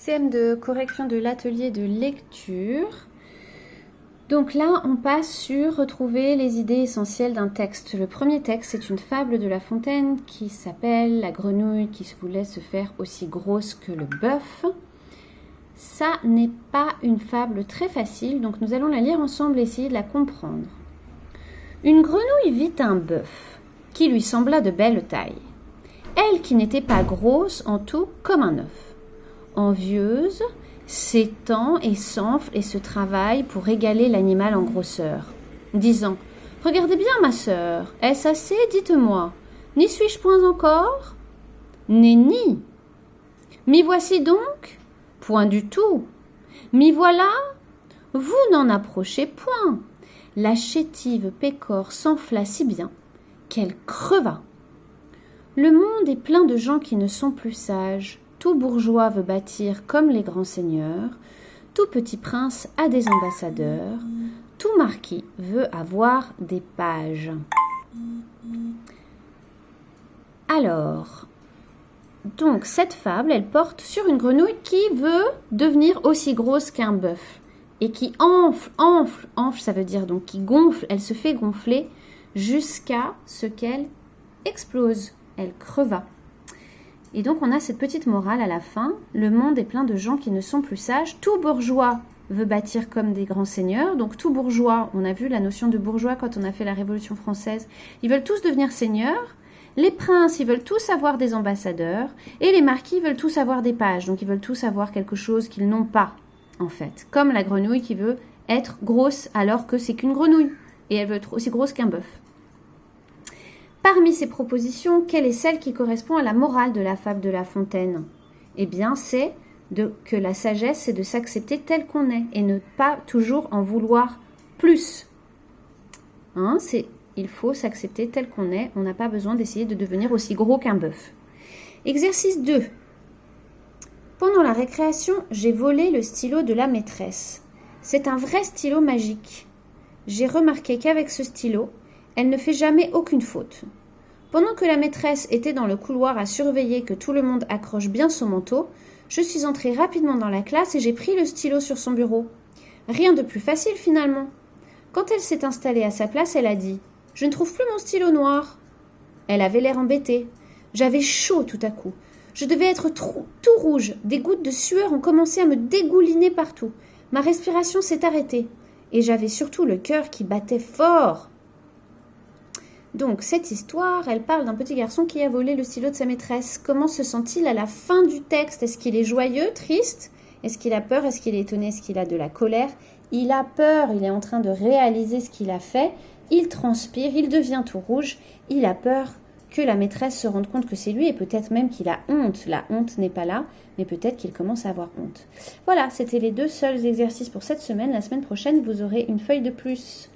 CM2, correction de l'atelier de lecture. Donc là, on passe sur retrouver les idées essentielles d'un texte. Le premier texte, c'est une fable de La Fontaine qui s'appelle « La grenouille qui voulait se faire aussi grosse que le bœuf ». Ça n'est pas une fable très facile, donc nous allons la lire ensemble et essayer de la comprendre. Une grenouille vit un bœuf qui lui sembla de belle taille. Elle qui n'était pas grosse en tout comme un œuf. Envieuse, s'étend et s'enfle et se travaille pour égaler l'animal en grosseur, disant « Regardez bien, ma sœur, est-ce assez, dites-moi, n'y suis-je point encore ?»« Nenni. »« M'y voici donc ?»« Point du tout. »« M'y voilà ?»« Vous n'en approchez point. » La chétive pécore s'enfla si bien qu'elle creva. Le monde est plein de gens qui ne sont plus sages. Tout bourgeois veut bâtir comme les grands seigneurs, tout petit prince a des ambassadeurs, tout marquis veut avoir des pages. Alors, donc cette fable, elle porte sur une grenouille qui veut devenir aussi grosse qu'un bœuf et qui enfle, ça veut dire donc qui gonfle, elle se fait gonfler jusqu'à ce qu'elle explose, elle creva. Et donc, on a cette petite morale à la fin. Le monde est plein de gens qui ne sont plus sages. Tout bourgeois veut bâtir comme des grands seigneurs. Donc, tout bourgeois, on a vu la notion de bourgeois quand on a fait la Révolution française. Ils veulent tous devenir seigneurs. Les princes, ils veulent tous avoir des ambassadeurs. Et les marquis veulent tous avoir des pages. Donc, ils veulent tous avoir quelque chose qu'ils n'ont pas, en fait. Comme la grenouille qui veut être grosse alors que c'est qu'une grenouille. Et elle veut être aussi grosse qu'un bœuf. Parmi ces propositions, quelle est celle qui correspond à la morale de la fable de La Fontaine? Eh bien, c'est que la sagesse, c'est de s'accepter tel qu'on est et ne pas toujours en vouloir plus. Il faut s'accepter tel qu'on est. On n'a pas besoin d'essayer de devenir aussi gros qu'un bœuf. Exercice 2. Pendant la récréation, j'ai volé le stylo de la maîtresse. C'est un vrai stylo magique. J'ai remarqué qu'avec ce stylo, elle ne fait jamais aucune faute. Pendant que la maîtresse était dans le couloir à surveiller que tout le monde accroche bien son manteau, je suis entrée rapidement dans la classe et j'ai pris le stylo sur son bureau. Rien de plus facile finalement. Quand elle s'est installée à sa place, elle a dit « Je ne trouve plus mon stylo noir ». Elle avait l'air embêtée. J'avais chaud tout à coup. Je devais être tout rouge. Des gouttes de sueur ont commencé à me dégouliner partout. Ma respiration s'est arrêtée. Et j'avais surtout le cœur qui battait fort. Donc, cette histoire, elle parle d'un petit garçon qui a volé le stylo de sa maîtresse. Comment se sent-il à la fin du texte? Est-ce qu'il est joyeux, triste? Est-ce qu'il a peur? Est-ce qu'il est étonné? Est-ce qu'il a de la colère? Il a peur, il est en train de réaliser ce qu'il a fait. Il transpire, il devient tout rouge. Il a peur que la maîtresse se rende compte que c'est lui et peut-être même qu'il a honte. La honte n'est pas là, mais peut-être qu'il commence à avoir honte. Voilà, c'était les 2 seuls exercices pour cette semaine. La semaine prochaine, vous aurez une feuille de plus.